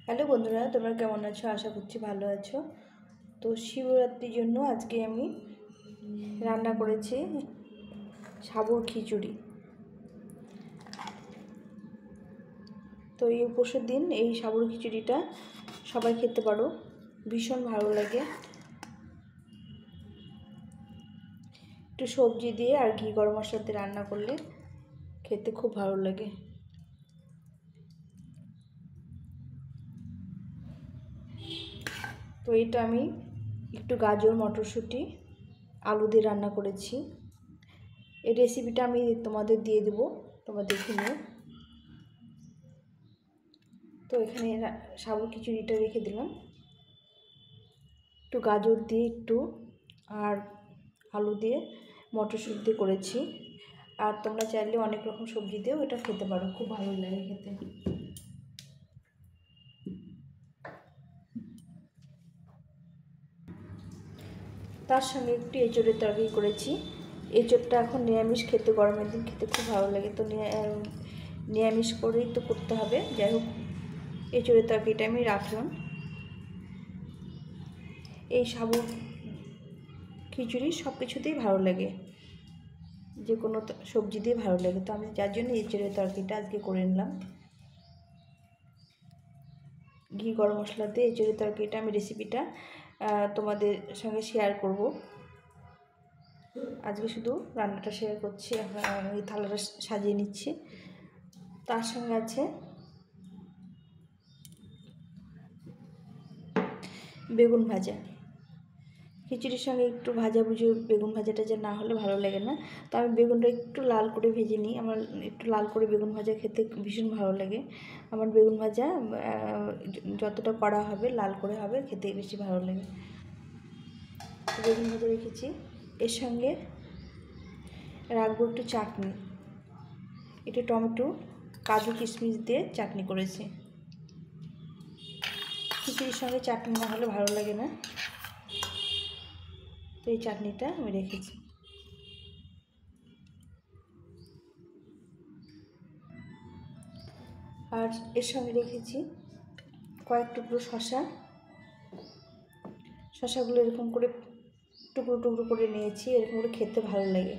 Hello বন্ধুরা, তোমরা কেমন আছো? আশা করছি ভালো আছো। তো শিবরাত্রির জন্য আজকে আমি রান্না করেছি সাবুর খিচুড়ি। তো এই উপোসের দিন এই সাবুর খিচুড়িটা সবাই খেতে পারো, ভীষণ ভালো লাগে। একটু সবজি দিয়ে আর ঘি গরম মশলা দিয়ে রান্না করলে খেতে খুব ভালো লাগে। তো এটা আমি একটু গাজর, মটরশুঁটি, আলু দিয়ে রান্না করেছি। এই রেসিপিটা আমি তোমাদের দিয়ে দেবো, তোমরা দেখে নিও। তো এখানে সাবুর খিচুড়িটা রেখে দিলাম, একটু গাজর দিয়ে একটু আর আলু দিয়ে মটরশুঁটি দিয়ে করেছি। আর তোমরা চাইলে অনেক রকম সবজি দিয়েও এটা খেতে পারো, খুব ভালো লাগে খেতে। তার সঙ্গে একটু এঁচোড়ের তরকারি করেছি। এঁচোড়টা এখন নিরামিষ খেতে, গরমের দিন খেতে খুব ভালো লাগে। তো নিরামিষ করেই তো করতে হবে। যাই হোক, এঁচোড়ের তরকারিটা আমি রাখলাম। এই সাবুর খিচুড়ি সব কিছুতেই ভালো লাগে, যে কোনো সবজি দিয়ে ভালো লাগে। তো আমি যার জন্য এঁচোড়ের তরকারিটা আজকে করে নিলাম। ঘি গরম মশলা দিয়ে এঁচোড়ের তরকারিটা আমি রেসিপিটা তোমাদের সঙ্গে শেয়ার করব। আজকে শুধু রান্নাটা শেয়ার করছি, এই থালাটা সাজিয়ে নিচ্ছি। তার সঙ্গে আছে বেগুন ভাজা। খিচুড়ির সঙ্গে একটু ভাজাভুজি, বেগুন ভাজাটা যে না হলে ভালো লাগে না। তো আমি বেগুনটা একটু লাল করে ভেজে নিই। আমার একটু লাল করে বেগুন ভাজা খেতে ভীষণ ভালো লাগে। আমার বেগুন ভাজা যতটা করা হবে, লাল করে হবে, খেতে বেশি ভালো লাগে। বেগুন ভাজা রেখেছি। এর সঙ্গে রাখবো একটু চাটনি, একটু টমেটো, কাজু, কিশমিশ দিয়ে চাটনি করেছি। খিচুড়ির সঙ্গে চাটনি না হলে ভালো লাগে না। তো এই চাটনিটা আমি রেখেছি। আর এর সঙ্গে রেখেছি কয়েক টুকরো শসা। শসাগুলো এরকম করে টুকরো টুকরো করে নিয়েছি, এরকম করে খেতে ভালো লাগে।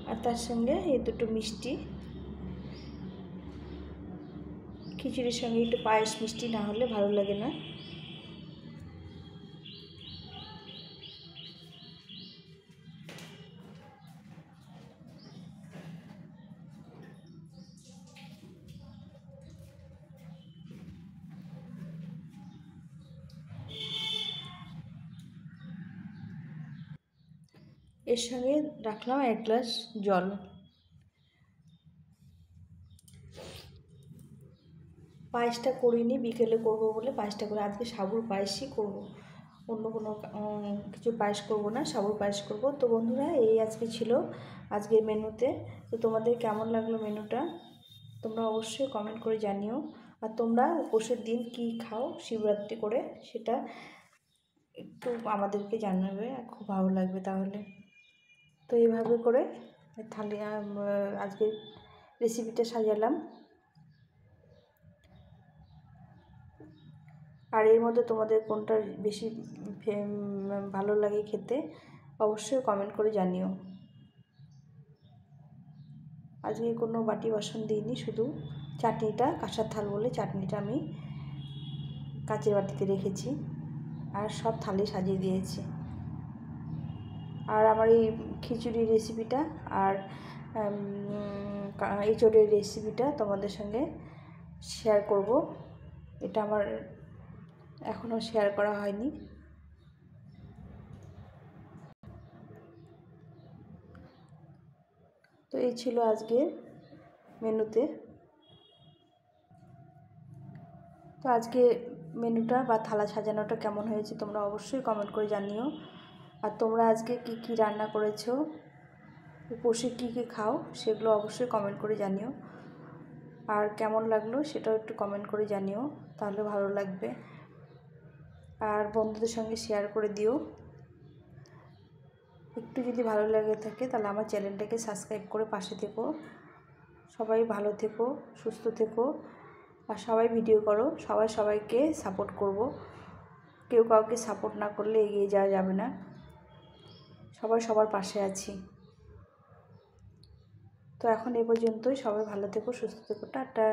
আর তার সঙ্গে এই দুটো মিষ্টি, খিচুড়ির সঙ্গে একটু পায়েস মিষ্টি না হলে ভালো লাগে না। এর সঙ্গে রাখলাম 1 গ্লাস জল। পায়েসটা করিনি, বিকেলে করব বলে পায়েসটা করে, আজকে সাবুর পায়েসই করব, অন্য কোনো কিছু পায়েস করব না, সাবুর পায়েস করব। তো বন্ধুরা, এই আজকে ছিল আজকের মেনুতে। তো তোমাদের কেমন লাগলো মেনুটা তোমরা অবশ্যই কমেন্ট করে জানিও। আর তোমরা উপোসের দিন কী খাও শিবরাত্রি করে, সেটা একটু আমাদেরকে জানাবে, খুব ভালো লাগবে তাহলে। তো এইভাবে করে থালি আজকের রেসিপিটা সাজালাম। আর এর মধ্যে তোমাদের কোনটা বেশি ভালো লাগে খেতে অবশ্যই কমেন্ট করে জানিও। আজকে কোনো বাটি বাসন দিইনি, শুধু চাটনিটা, কাঁসার থাল বলে চাটনিটা আমি কাঁচের বাটিতে রেখেছি, আর সব থালি সাজিয়ে দিয়েছি। আর আমার এই খিচুড়ির রেসিপিটা আর এঁচোড়ের রেসিপিটা তোমাদের সঙ্গে শেয়ার করব। এটা আমার এখনও শেয়ার করা হয়নি। তো এই ছিল আজকের মেনুতে। তো আজকে মেনুটা বা থালা সাজানোটা কেমন হয়েছে তোমরা অবশ্যই কমেন্ট করে জানিও। আর তোমরা আজকে কি কি রান্না করেছো, উপোসে কী কী খাও, সেগুলো অবশ্যই কমেন্ট করে জানিও। আর কেমন লাগলো সেটাও একটু কমেন্ট করে জানিও, তাহলে ভালো লাগবে। আর বন্ধুদের সঙ্গে শেয়ার করে দিও। একটু যদি ভালো লাগে থাকে তাহলে আমার চ্যানেলটাকে সাবস্ক্রাইব করে পাশে থেকো। সবাই ভালো থেকো, সুস্থ থেকো, আর সবাই ভিডিও করো। সবাই সবাইকে সাপোর্ট করব। কেউ কাউকে সাপোর্ট না করলে এগিয়ে যাওয়া যাবে না। সবাই সবার পাশে আছি। তো এখন এ পর্যন্তই। সবাই ভালো থেকো, সুস্থ থেকো, টাটা।